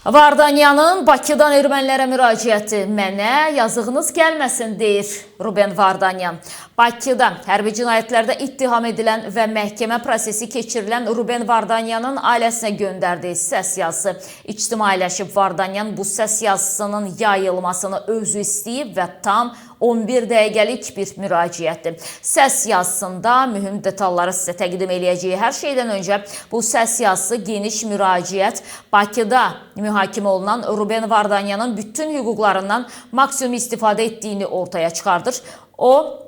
Vardanyanın Bakıdan ermənilərə müraciəti mənə yazığınız gəlməsin, deyir Ruben Vardanyan. Bakıda hərbi cinayətlərdə ittiham edilən və məhkəmə prosesi keçirilən Ruben Vardanyanın ailəsinə göndərdiyi səs yazısı ictimailəşib. Vardanyan bu səs yazısının yayılmasını özü istəyib və tam 11 dəqiqəlik bir müraciətdir. Səs yazısında mühüm detalları sizə təqdim eləyəcəyi hər şeydən öncə bu səs yazısı geniş müraciət Bakıda mühakimə olunan Ruben Vardanyanın bütün hüquqlarından maksimum istifadə etdiyini ortaya çıxardır. O,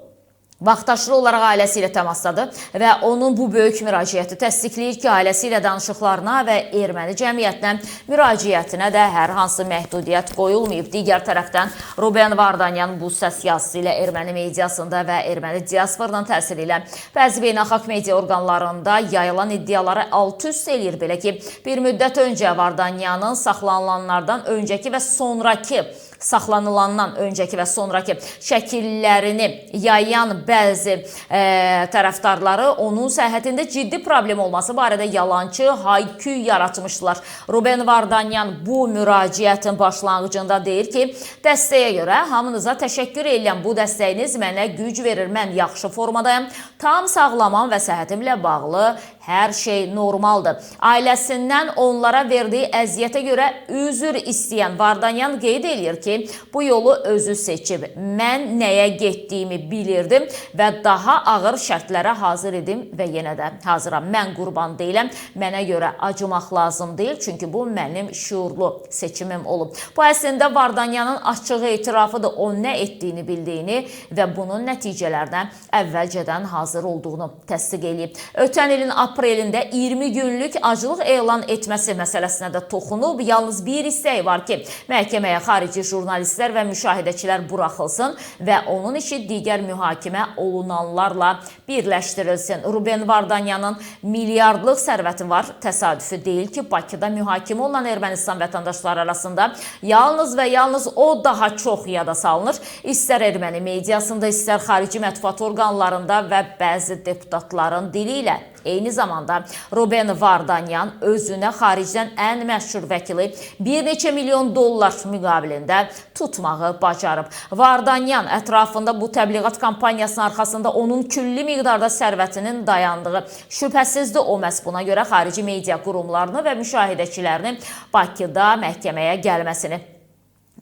vaxtaşırı olaraq ailəsi ilə təmasdadır və onun bu böyük müraciəti təsdiqləyir ki, ailəsi ilə danışıqlarına və erməni cəmiyyətinə müraciətinə də hər hansı məhdudiyyət qoyulmayıb. Digər tərəfdən Ruben Vardanyan bu səs yazısı ilə erməni mediasında və erməni diasporunun təsiri ilə bəzi beynəlxalq media orqanlarında yayılan iddiaları alt-üst eləyir. Belə ki, bir müddət öncə Vardanyanın saxlanılanlardan öncəki və sonraki şəkillərini yayan bəzi tərəfdarları onun səhhətində ciddi problem olması barədə yalancı hayküy yaratmışlar. Ruben Vardanyan bu müraciətin başlanğıcında deyir ki, dəstəyə görə hamınıza təşəkkür edirəm. Bu dəstəyiniz mənə güc verir. Mən yaxşı formadayım. Tam sağlamam və səhhətimlə bağlı hər şey normaldır. Ailəsindən onlara verdiyi əziyyətə görə üzr istəyən Vardanyan qeyd edir ki, bu yolu özü seçib. Mən nəyə getdiyimi bilirdim və daha ağır şərtlərə hazır idim və yenə də hazıram. Mən qurban deyiləm. Mənə görə acımaq lazım deyil, çünki bu mənim şuurlu seçimim olub. Bu əslində Vardanyanın açığı etirafıdır. O nə etdiyini bildiyini və bunun nəticələrinə əvvəlcədən hazır olduğunu təsdiq eləyib. Ötən ilin aprelində 20 günlük aclıq elan etməsi məsələsinə də toxunub. Yalnız bir istəyi var ki, məhkəməyə xarici jurnalistlər və müşahidəçilər buraxılsın və onun işi digər mühakimə olunanlarla birləşdirilsin. Ruben Vardanyanın milyardlıq sərvəti var. Təsadüfi deyil ki, Bakıda mühakimə olunan Ermənistan vətəndaşları arasında yalnız və yalnız o daha çox yada salınır. İstər erməni mediasında, istər xarici mətbuat orqanlarında və bəzi deputatların dili ilə. Eyni zamanda Ruben Vardanyan özünə xaricdən ən məşhur vəkili bir neçə milyon dollar müqabilində tutmağı bacarıb. Vardanyan ətrafında bu təbliğat kampaniyasının arxasında onun külli miqdarda sərvətinin dayandığı şübhəsizdir. O məhz buna görə xarici media qurumlarını və müşahidəçilərini Bakıda məhkəməyə gəlməsini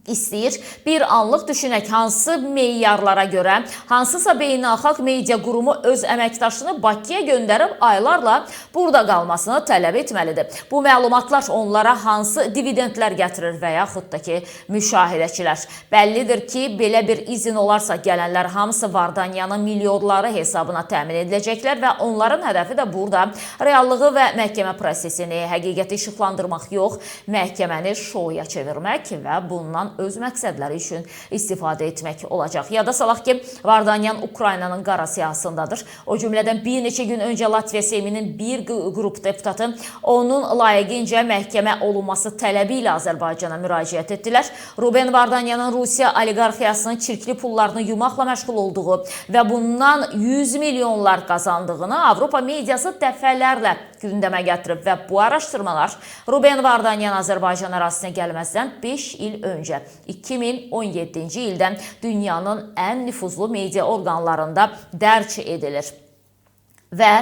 istəyir. Bir anlıq düşünək, hansı meyarlara görə hansısa beynəlxalq media qurumu öz əməkdaşını Bakıya göndərib aylarla burada qalmasını tələb etməlidir. Bu məlumatlar onlara hansı dividendlər gətirir və yaxud da ki, müşahidəçilər. Bəllidir ki, belə bir izin olarsa gələnlər hamısı Vardanyanın milyonları hesabına təmin ediləcəklər və onların hədəfi də burada reallığı və məhkəmə prosesini, həqiqəti işıqlandırmaq yox, məhkəməni şouya çevirmək və bundan öz məqsədləri üçün istifadə etmək olacaq. Yada salaq ki, Vardanyan Ukraynanın qara siyahısındadır. O cümlədən bir neçə gün öncə Latviya Seyminin bir qrup deputatı onun layiqincə məhkəmə olunması tələbi ilə Azərbaycana müraciət etdilər. Ruben Vardanyanın Rusiya oliqarxiyasının çirkli pullarını yumaqla məşğul olduğu və bundan 100 milyonlar qazandığını Avropa mediası dəfələrlə gündəmə gətirib və bu araşdırmalar Ruben Vardanyan Azərbaycan ərazisinə gəlməzdən 5 il öncə 2017-ci ildən dünyanın ən nüfuzlu media orqanlarında dərc edilir. Və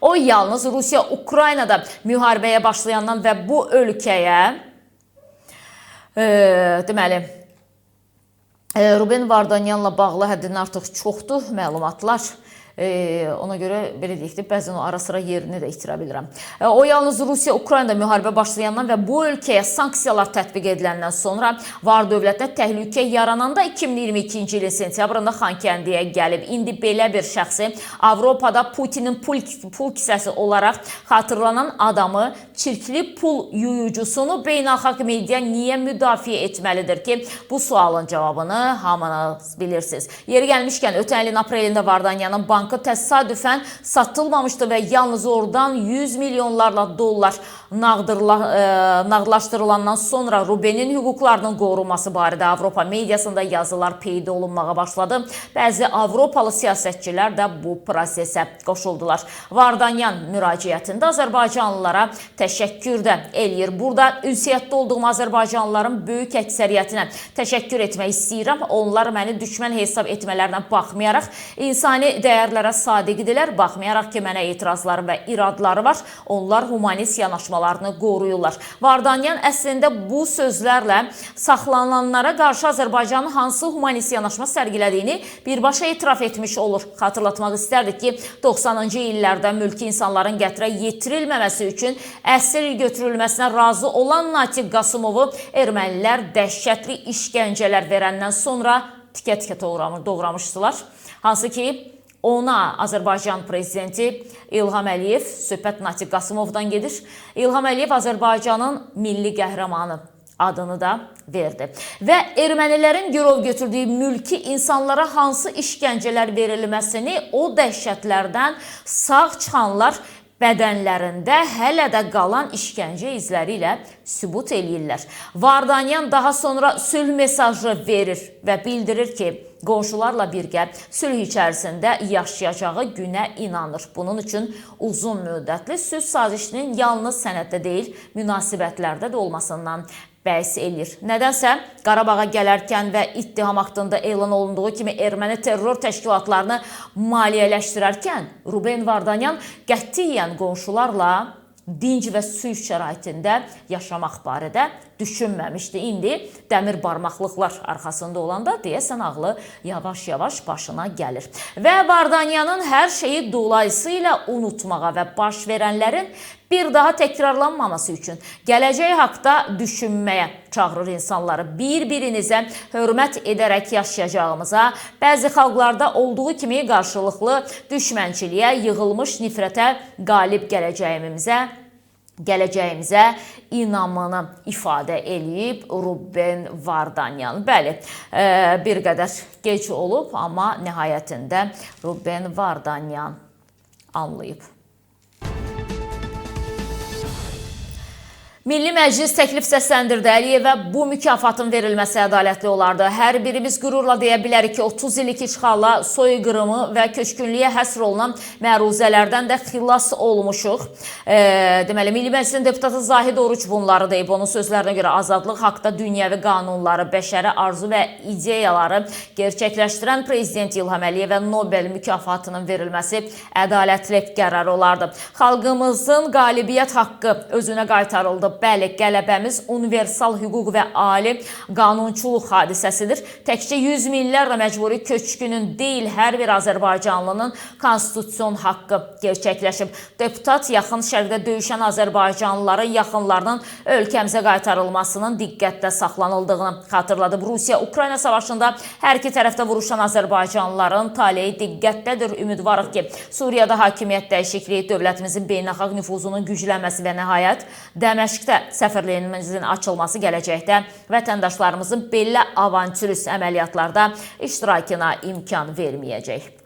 o yalnız Rusiya-Ukraynada müharibəyə başlayandan və bu ölkəyə deməli Ruben Vardanyanla bağlı həddindən artıq çoxdur məlumatlar. Ona görə belə deyək ki, bəzən o ara sıra yerini də itirə bilirəm. O yalnız Rusiya-Ukraynada müharibə başlayandan və bu ölkəyə sanksiyalar tətbiq ediləndən sonra var dövlətdə təhlükə yarananda 2022-ci ilin sentyabrında Xankəndiyə gəlib. İndi belə bir şəxsi Avropada Putinin pul kisəsi olaraq xatırlanan adamı, çirkli pul yuyucusunu beynəlxalq media niyə müdafiə etməlidir ki? Bu sualın cavabını hamınız bilirsiniz. Yeri gəlmişkən, ötən ilin aprelində Vardanyanın bank bankı təsadüfən satılmamışdı və yalnız oradan 100 milyonlarla dollar nağdlaşdırılandan sonra Rubenin hüquqlarının qorunması barədə Avropa mediasında yazılar peyda olunmağa başladı. Bəzi Avropalı siyasətçilər də bu prosesə qoşuldular. Vardanyan müraciətində Azərbaycanlılara təşəkkür də eləyir. Burada ünsiyyətdə olduğum Azərbaycanlıların böyük əksəriyyətinə təşəkkür etmək istəyirəm. Onlar məni düşmən hesab etmələrinə baxmayaraq insani dəyərlərə sadiqdirlər. Baxmayaraq ki, mənə etirazları və iradları var. Onlar humanist yanaşmalarını qoruyurlar. Vardanyan əslində bu sözlərlə saxlanılanlara qarşı Azərbaycanın hansı humanist yanaşma sərgilədiyini birbaşa etiraf etmiş olur. Xatırlatmaq istərdik ki, 90-cı illərdə mülki insanların qətrə yetirilməməsi üçün əsir götürülməsinə razı olan Natiq Qasımovu ermənilər dəhşətli işgəncələr verəndən sonra tikə-tikə doğramışdılar. Hansı ki, ona Azərbaycan prezidenti İlham Əliyev, söhbət Natiq Qasımovdan gedir. İlham Əliyev Azərbaycanın milli qəhrəmanı adını da verdi. Və ermənilərin girov götürdüyü mülki insanlara hansı işgəncələr verilməsini o dəhşətlərdən sağ çıxanlar bədənlərində hələ də qalan işgəncə izləri ilə sübut eləyirlər. Vardanyan daha sonra sülh mesajı verir və bildirir ki, qonşularla birgə sülh içərisində yaşayacağı günə inanır. Bunun üçün uzun müddətli sülh sazişinin yalnız sənəddə deyil, münasibətlərdə də olmasından bəhs eləyir. Nədənsə Qarabağa gələrkən və ittiham haqqında elan olunduğu kimi erməni terror təşkilatlarını maliyyələşdirərkən Ruben Vardanyan qətiyyən qonşularla dinc və sülh şəraitində yaşamaq barədə düşünməmişdi. İndi dəmir barmaqlıqlar arxasında olanda deyəsən ağlı yavaş-yavaş başına gəlir. Və Vardanyanın hər şeyi dolayısıyla unutmağa və baş verənlərin bir daha təkrarlanmaması üçün gələcək haqda düşünməyə çağırır insanları. Bir-birinizə hörmət edərək yaşayacağımıza, bəzi xalqlarda olduğu kimi qarşılıqlı düşmənçiliyə, yığılmış nifrətə qalib gələcəyimizə inamını ifadə eləyib Ruben Vardanyan. Bəli, bir qədər gec olub, amma nəhayətində Ruben Vardanyan anlayıb. Milli Məclis təklif səsləndirdi. Əliyevə bu mükafatın verilməsi ədalətli olardı. Hər birimiz qürurla deyə bilərik ki, 30 illik işğala, soyqırımı və köçkünlüyə həsr olunan məruzələrdən də xilas olmuşuq. Deməli, Milli Məclisin deputatı Zahid Oruç bunları deyib. Onun sözlərinə görə azadlıq haqda dünyəvi qanunları, bəşəri arzu və ideyaları gerçəkləşdirən Prezident İlham Əliyevə Nobel mükafatının verilməsi ədalətli qərar olardı. Xalqımızın qalibiyyət haqqı özünə qaytarıldı. Bəli, qələbəmiz universal hüquq və ali qanunçuluq hadisəsidir. Təkcə 100 minlərlə məcburi köçkünün deyil, hər bir Azərbaycanlının konstitusion haqqı gerçəkləşib. Deputat yaxın şərqdə döyüşən Azərbaycanlıların yaxınlarının ölkəmizə qaytarılmasının diqqətdə saxlanıldığını xatırladıb. Rusiya-Ukrayna savaşında hər iki tərəfdə vuruşan Azərbaycanlıların taleyi diqqətdədir. Ümidvarıq ki, Suriyada hakimiyyət dəyişikliyi, dövlətimizin beynəlxalq nüfuzunun güclənməsi və nəhayət Dəməşqdə səfirliyimizin açılması gələcəkdə vətəndaşlarımızın belə avantürist əməliyyatlarda iştirakına imkan verməyəcək.